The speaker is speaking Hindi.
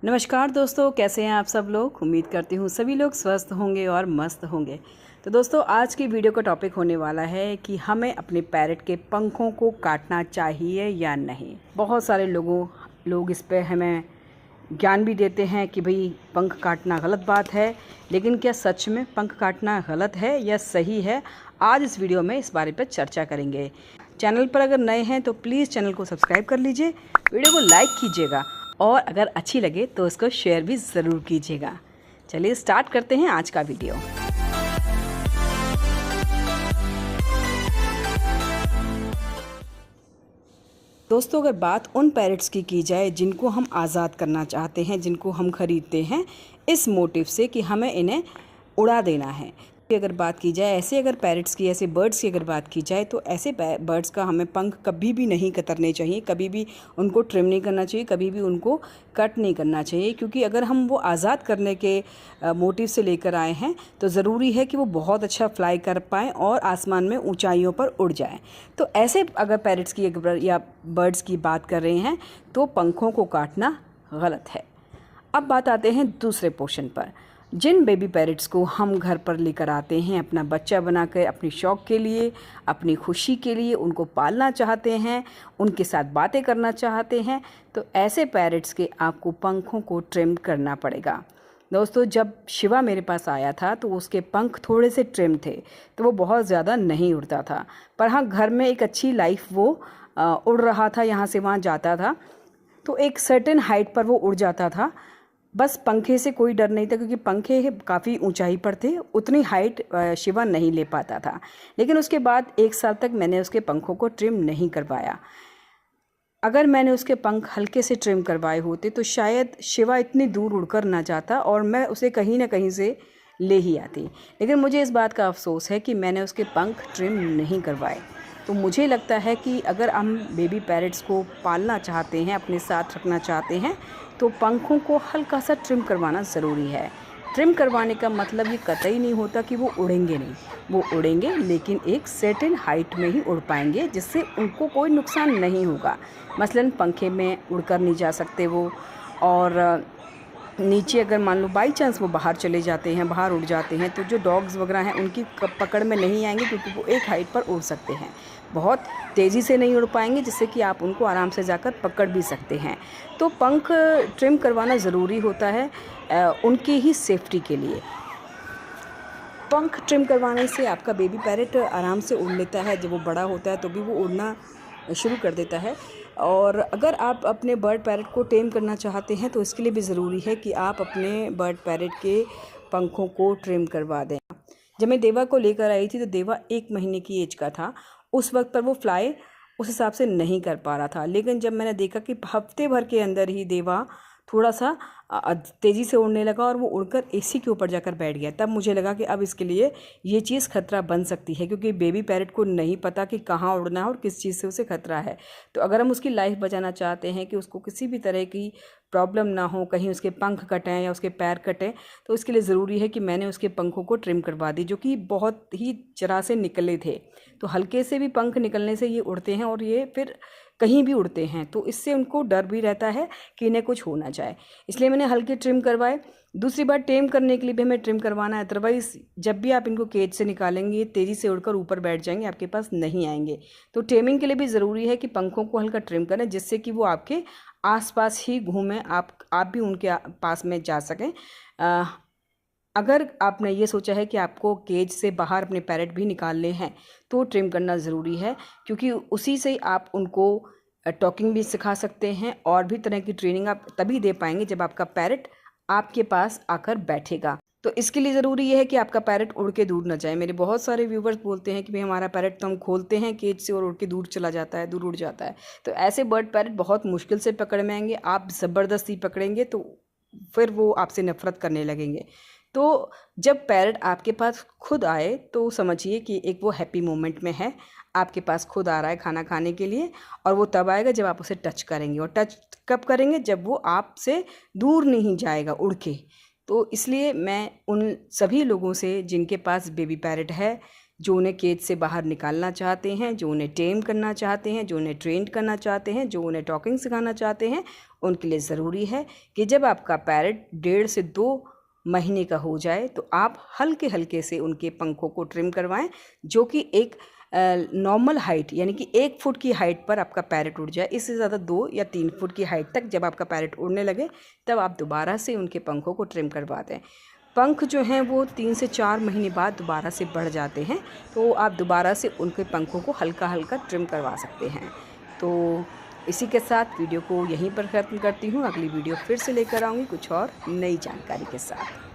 नमस्कार दोस्तों, कैसे हैं आप सब लोग। उम्मीद करती हूँ सभी लोग स्वस्थ होंगे और मस्त होंगे। तो दोस्तों, आज की वीडियो का टॉपिक होने वाला है कि हमें अपने पैरट के पंखों को काटना चाहिए या नहीं। बहुत सारे लोग इस पे हमें ज्ञान भी देते हैं कि भाई पंख काटना गलत बात है, लेकिन क्या सच में पंख काटना गलत है या सही है? आज इस वीडियो में इस बारे पर चर्चा करेंगे। चैनल पर अगर नए हैं तो प्लीज़ चैनल को सब्सक्राइब कर लीजिए, वीडियो को लाइक कीजिएगा और अगर अच्छी लगे तो इसको शेयर भी ज़रूर कीजिएगा। चलिए स्टार्ट करते हैं आज का वीडियो। दोस्तों, अगर बात उन पैरट्स की जाए जिनको हम आज़ाद करना चाहते हैं, जिनको हम ख़रीदते हैं इस मोटिव से कि हमें इन्हें उड़ा देना है, अगर बात की जाए अगर पैरट्स की, ऐसे बर्ड्स की अगर बात की जाए तो ऐसे बर्ड्स का हमें पंख कभी भी नहीं कतरने चाहिए, कभी भी उनको ट्रिम नहीं करना चाहिए, कभी भी उनको कट नहीं करना चाहिए। क्योंकि अगर हम वो आज़ाद करने के मोटिव से लेकर आए हैं तो ज़रूरी है कि वो बहुत अच्छा फ्लाई कर पाएँ और आसमान में ऊंचाइयों पर उड़ जाएं। तो ऐसे अगर पैरट्स की या बर्ड्स की बात कर रहे हैं तो पंखों को काटना गलत है। अब बात आते हैं दूसरे पोर्शन पर। जिन बेबी पैरट्स को हम घर पर लेकर आते हैं अपना बच्चा बनाकर, अपनी शौक़ के लिए, अपनी खुशी के लिए उनको पालना चाहते हैं, उनके साथ बातें करना चाहते हैं, तो ऐसे पैरट्स के आपको पंखों को ट्रिम करना पड़ेगा। दोस्तों, जब शिवा मेरे पास आया था तो उसके पंख थोड़े से ट्रिम थे, तो वो बहुत ज़्यादा नहीं उड़ता था। पर हाँ, घर में एक अच्छी लाइफ वो उड़ रहा था, यहाँ से वहाँ जाता था, तो एक सर्टेन हाइट पर वो उड़ जाता था। बस पंखे से कोई डर नहीं था, क्योंकि पंखे काफ़ी ऊंचाई पर थे, उतनी हाइट शिवा नहीं ले पाता था। लेकिन उसके बाद 1 साल तक मैंने उसके पंखों को ट्रिम नहीं करवाया। अगर मैंने उसके पंख हल्के से ट्रिम करवाए होते तो शायद शिवा इतनी दूर उड़कर ना जाता और मैं उसे कहीं ना कहीं से ले ही आती। लेकिन मुझे इस बात का अफसोस है कि मैंने उसके पंख ट्रिम नहीं करवाए। तो मुझे लगता है कि अगर हम बेबी पैरट्स को पालना चाहते हैं, अपने साथ रखना चाहते हैं, तो पंखों को हल्का सा ट्रिम करवाना ज़रूरी है। ट्रिम करवाने का मतलब ये कतई नहीं होता कि वो उड़ेंगे नहीं, वो उड़ेंगे, लेकिन एक सर्टेन हाइट में ही उड़ पाएंगे, जिससे उनको कोई नुकसान नहीं होगा। मसलन पंखे में उड़कर नहीं जा सकते वो, और नीचे अगर मान लो बाई चांस वो बाहर चले जाते हैं, बाहर उड़ जाते हैं, तो जो डॉग्स वगैरह हैं उनकी पकड़ में नहीं आएंगे, क्योंकि वो एक हाइट पर उड़ सकते हैं। बहुत तेज़ी से नहीं उड़ पाएंगे, जिससे कि आप उनको आराम से जाकर पकड़ भी सकते हैं। तो पंख ट्रिम करवाना ज़रूरी होता है उनकी ही सेफ्टी के लिए। पंख ट्रिम करवाने से आपका बेबी पैरट आराम से उड़ लेता है। जब वो बड़ा होता है तो भी वो उड़ना शुरू कर देता है। और अगर आप अपने बर्ड पैरट को टेम करना चाहते हैं तो इसके लिए भी ज़रूरी है कि आप अपने बर्ड पैरट के पंखों को ट्रिम करवा दें। जब मैं देवा को लेकर आई थी तो देवा 1 महीने की एज का था। उस वक्त पर वो फ्लाई उस हिसाब से नहीं कर पा रहा था। लेकिन जब मैंने देखा कि हफ्ते भर के अंदर ही देवा थोड़ा सा तेज़ी से उड़ने लगा और वो उड़कर एसी के ऊपर जाकर बैठ गया, तब मुझे लगा कि अब इसके लिए ये चीज़ खतरा बन सकती है, क्योंकि बेबी पैरट को नहीं पता कि कहाँ उड़ना है और किस चीज़ से उसे खतरा है। तो अगर हम उसकी लाइफ बचाना चाहते हैं कि उसको किसी भी तरह की प्रॉब्लम ना हो, कहीं उसके पंख कटें या उसके पैर कटें, तो इसके लिए ज़रूरी है कि मैंने उसके पंखों को ट्रिम करवा दी, जो कि बहुत ही जरा से निकले थे। तो हल्के से भी पंख निकलने से ये उड़ते हैं और ये फिर कहीं भी उड़ते हैं, तो इससे उनको डर भी रहता है कि इन्हें कुछ हो ना जाए, इसलिए मैंने हल्के ट्रिम करवाए। दूसरी बार टेम करने के लिए भी हमें ट्रिम करवाना है, अदरवाइज़ जब भी आप इनको केज से निकालेंगे ये तेज़ी से उड़कर ऊपर बैठ जाएंगे, आपके पास नहीं आएंगे। तो टेमिंग के लिए भी ज़रूरी है कि पंखों को हल्का ट्रिम करें, जिससे कि वो आपके आसपास ही घूमें, आप भी उनके पास में जा सकें। अगर आपने ये सोचा है कि आपको केज से बाहर अपने पैरट भी निकालने हैं तो ट्रिम करना ज़रूरी है, क्योंकि उसी से आप उनको टॉकिंग भी सिखा सकते हैं और भी तरह की ट्रेनिंग आप तभी दे पाएंगे जब आपका पैरट आपके पास आकर बैठेगा। तो इसके लिए ज़रूरी ये है कि आपका पैरट उड़ के दूर ना जाए। मेरे बहुत सारे व्यूवर्स बोलते हैं कि भाई हमारा पैरट तो हम खोलते हैं केज से और उड़ के दूर चला जाता है, दूर उड़ जाता है। तो ऐसे बर्ड पैरट बहुत मुश्किल से पकड़ में आएंगे, आप ज़बरदस्ती पकड़ेंगे तो फिर वो आपसे नफ़रत करने लगेंगे। तो जब पैरट आपके पास खुद आए तो समझिए कि एक वो हैप्पी मोमेंट में है, आपके पास खुद आ रहा है खाना खाने के लिए, और वो तब आएगा जब आप उसे टच करेंगे। और टच कब करेंगे? जब वो आपसे दूर नहीं जाएगा उड़ के। तो इसलिए मैं उन सभी लोगों से जिनके पास बेबी पैरट है, जो उन्हें केज से बाहर निकालना चाहते हैं, जो उन्हें टेम करना चाहते हैं, जो उन्हें ट्रेंड करना चाहते हैं, जो उन्हें टॉकिंग सिखाना चाहते हैं, उनके लिए ज़रूरी है कि जब आपका पैरट 1.5 से 2 महीने का हो जाए तो आप हल्के हल्के से उनके पंखों को ट्रिम करवाएं, जो कि एक नॉर्मल हाइट यानी कि 1 फुट की हाइट पर आपका पैरट उड़ जाए। इससे ज़्यादा 2 या 3 फुट की हाइट तक जब आपका पैरट उड़ने लगे तब आप दोबारा से उनके पंखों को ट्रिम करवा दें। पंख जो हैं वो 3 से 4 महीने बाद दोबारा से बढ़ जाते हैं, तो आप दोबारा से उनके पंखों को हल्का हल्का ट्रिम करवा सकते हैं। तो इसी के साथ वीडियो को यहीं पर ख़त्म करती हूँ। अगली वीडियो फिर से लेकर आऊँगी कुछ और नई जानकारी के साथ।